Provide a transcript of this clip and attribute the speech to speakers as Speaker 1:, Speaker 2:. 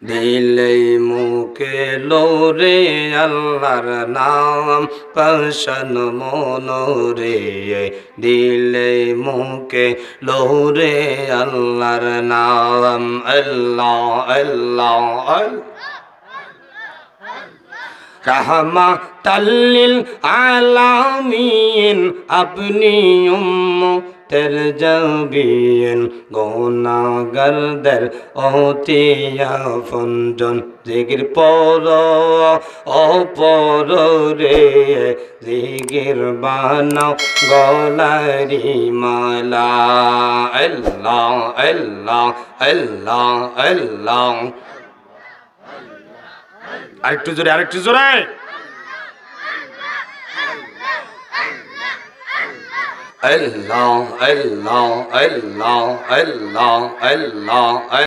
Speaker 1: দিলে মুখে লোরে আল্লাহর নাম পাশান মনোরে দিলে মুখে লোরে আল্লাহর নাম আল্লাহ আল্লাহ রহমাতাল্লিল আলামিন আপনি উম্মতের জাবিন গুনাহগারদের অতি আপনজন জিকির পর ও পর রে জিকির বানাও গলারি মালা আল্লাহ আল্লাহ আল্লাহ আল্লাহ আরেকটু জোরে আরেকটু জোরে আল্লাহ আল্লাহ আল্লাহ আল্লাহ আল্লাহ